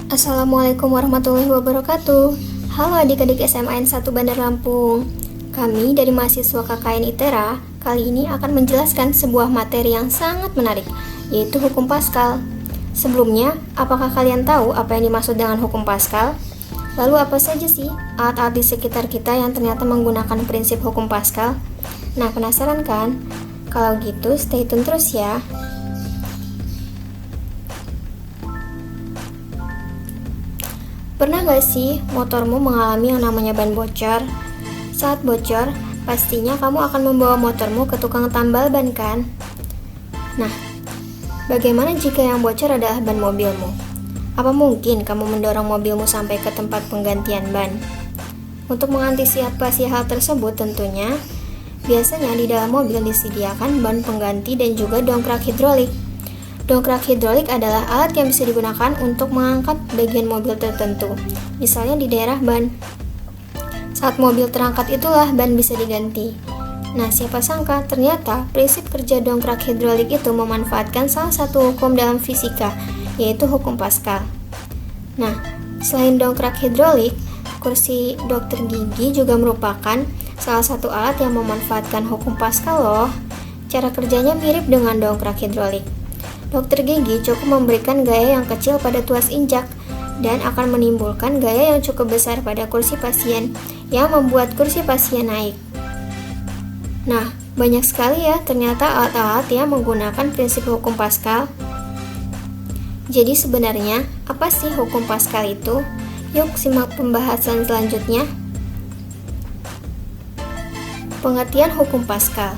Assalamualaikum warahmatullahi wabarakatuh. Halo adik-adik SMA N1 Bandar Lampung. Kami dari mahasiswa KKN ITERA kali ini akan menjelaskan sebuah materi yang sangat menarik, yaitu hukum Paskal. Sebelumnya, apakah kalian tahu apa yang dimaksud dengan hukum Paskal? Lalu apa saja sih alat-alat di sekitar kita yang ternyata menggunakan prinsip hukum Paskal? Nah, penasaran kan? Kalau gitu, stay tune terus ya. Pernah gak sih motormu mengalami yang namanya ban bocor? Saat bocor, pastinya kamu akan membawa motormu ke tukang tambal ban kan? Nah, bagaimana jika yang bocor adalah ban mobilmu? Apa mungkin kamu mendorong mobilmu sampai ke tempat penggantian ban? Untuk mengantisipasi hal tersebut tentunya, biasanya di dalam mobil disediakan ban pengganti dan juga dongkrak hidrolik. Dongkrak hidrolik adalah alat yang bisa digunakan untuk mengangkat bagian mobil tertentu, misalnya di daerah ban. Saat mobil terangkat itulah ban bisa diganti. Nah, siapa sangka ternyata prinsip kerja dongkrak hidrolik itu memanfaatkan salah satu hukum dalam fisika, yaitu hukum Paskal. Nah, selain dongkrak hidrolik, kursi dokter gigi juga merupakan salah satu alat yang memanfaatkan hukum Paskal loh. Cara kerjanya mirip dengan dongkrak hidrolik. Dokter gigi cukup memberikan gaya yang kecil pada tuas injak dan akan menimbulkan gaya yang cukup besar pada kursi pasien yang membuat kursi pasien naik. Nah, banyak sekali ya ternyata alat-alat yang menggunakan prinsip hukum Paskal. Jadi sebenarnya apa sih hukum Paskal itu? Yuk simak pembahasan selanjutnya. Pengertian hukum Paskal.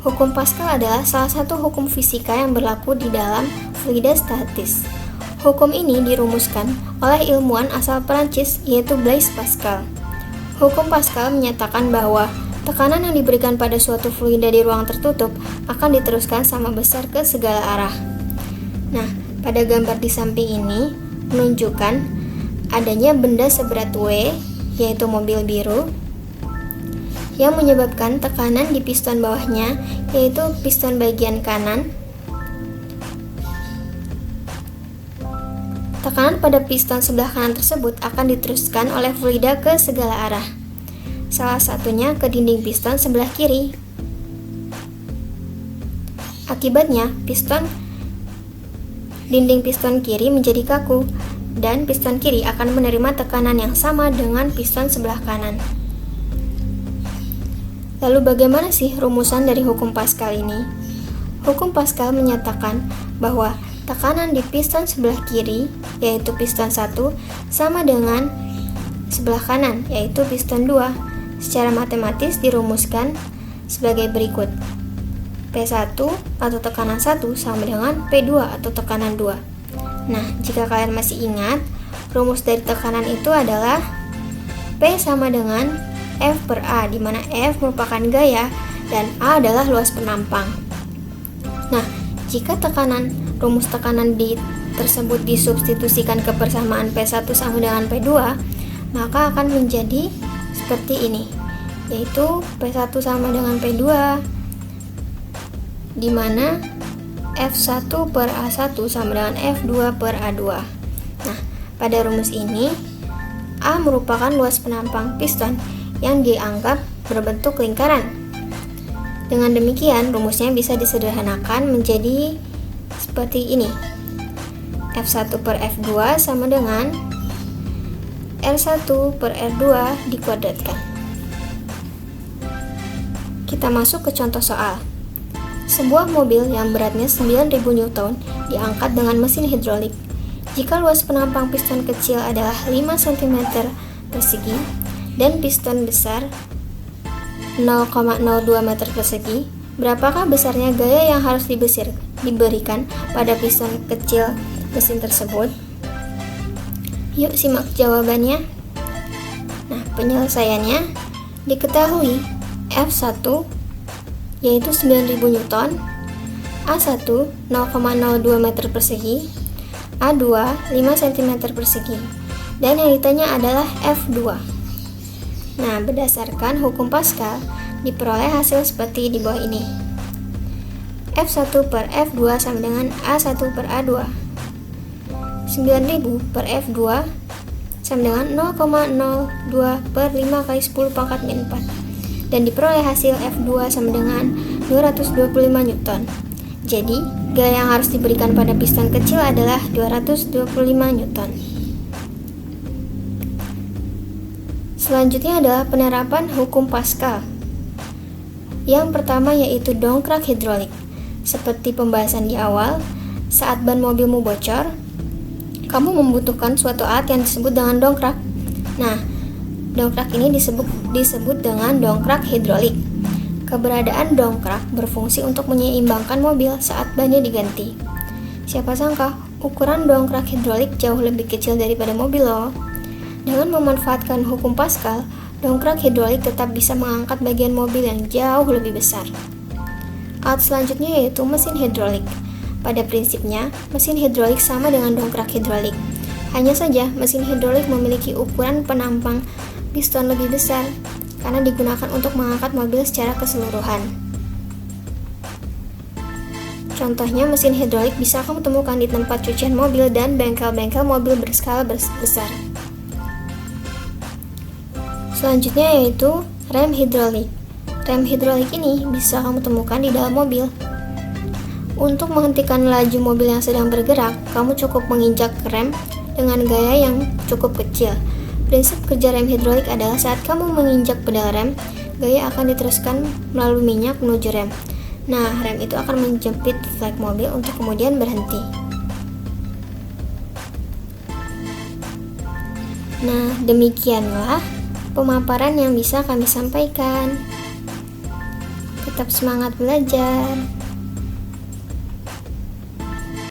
Hukum Paskal adalah salah satu hukum fisika yang berlaku di dalam fluida statis. Hukum ini dirumuskan oleh ilmuwan asal Prancis yaitu Blaise Pascal. Hukum Paskal menyatakan bahwa tekanan yang diberikan pada suatu fluida di ruang tertutup akan diteruskan sama besar ke segala arah. Nah, pada gambar di samping ini menunjukkan adanya benda seberat W, yaitu mobil biru, yang menyebabkan tekanan di piston bawahnya, yaitu piston bagian kanan. Tekanan pada piston sebelah kanan tersebut akan diteruskan oleh fluida ke segala arah. Salah satunya ke dinding piston sebelah kiri. Akibatnya, dinding piston kiri menjadi kaku, dan piston kiri akan menerima tekanan yang sama dengan piston sebelah kanan. Lalu bagaimana sih rumusan dari hukum Paskal ini? Hukum Paskal menyatakan bahwa tekanan di piston sebelah kiri, yaitu piston 1, sama dengan sebelah kanan, yaitu piston 2. Secara matematis dirumuskan sebagai berikut. P1 atau tekanan 1 sama dengan P2 atau tekanan 2. Nah, jika kalian masih ingat, rumus dari tekanan itu adalah P sama dengan F per A, di mana F merupakan gaya dan A adalah luas penampang. Nah, jika rumus tekanan tersebut disubstitusikan ke persamaan P1 sama dengan P2, maka akan menjadi seperti ini, yaitu P1 sama dengan P2, di mana F1 per A1 sama dengan F2 per A2. Nah, pada rumus ini, A merupakan luas penampang piston yang dianggap berbentuk lingkaran. Dengan demikian, rumusnya bisa disederhanakan menjadi seperti ini. F1 per F2 sama dengan R1 per R2 dikuadratkan. Kita masuk ke contoh soal. Sebuah mobil yang beratnya 9.000 Newton diangkat dengan mesin hidrolik. Jika luas penampang piston kecil adalah 5 cm persegi, dan piston besar 0,02 meter persegi, berapakah besarnya gaya yang harus diberikan pada piston kecil mesin tersebut? Yuk simak jawabannya. Nah, penyelesaiannya diketahui F1 yaitu 9.000 Newton, A1 0,02 meter persegi, A2 5 cm persegi, dan yang ditanya adalah F2. Nah, berdasarkan hukum Paskal, diperoleh hasil seperti di bawah ini. F1 per F2 sama dengan A1 per A2. 9000 per F2 sama dengan 0,02 per 5 kali 10 pangkat min 4, dan diperoleh hasil F2 sama dengan 225 Newton. Jadi, gaya yang harus diberikan pada piston kecil adalah 225 Newton. Selanjutnya adalah penerapan hukum Pascal. Yang pertama yaitu dongkrak hidrolik. Seperti pembahasan di awal, saat ban mobilmu bocor, kamu membutuhkan suatu alat yang disebut dengan dongkrak. Nah, dongkrak ini disebut dengan dongkrak hidrolik. Keberadaan dongkrak berfungsi untuk menyeimbangkan mobil saat bannya diganti. Siapa sangka, ukuran dongkrak hidrolik jauh lebih kecil daripada mobil loh. Dengan memanfaatkan hukum Pascal, dongkrak hidrolik tetap bisa mengangkat bagian mobil yang jauh lebih besar. Alat selanjutnya yaitu mesin hidrolik. Pada prinsipnya, mesin hidrolik sama dengan dongkrak hidrolik. Hanya saja, mesin hidrolik memiliki ukuran penampang piston lebih besar karena digunakan untuk mengangkat mobil secara keseluruhan. Contohnya, mesin hidrolik bisa kamu temukan di tempat cucian mobil dan bengkel-bengkel mobil berskala besar. Selanjutnya yaitu rem hidrolik. Rem hidrolik ini bisa kamu temukan di dalam mobil. Untuk menghentikan laju mobil yang sedang bergerak, kamu cukup menginjak rem dengan gaya yang cukup kecil. Prinsip kerja rem hidrolik adalah saat kamu menginjak pedal rem, gaya akan diteruskan melalui minyak menuju rem. Nah, rem itu akan menjepit flag mobil untuk kemudian berhenti. Nah, demikianlah pemaparan yang bisa kami sampaikan. Tetap semangat belajar.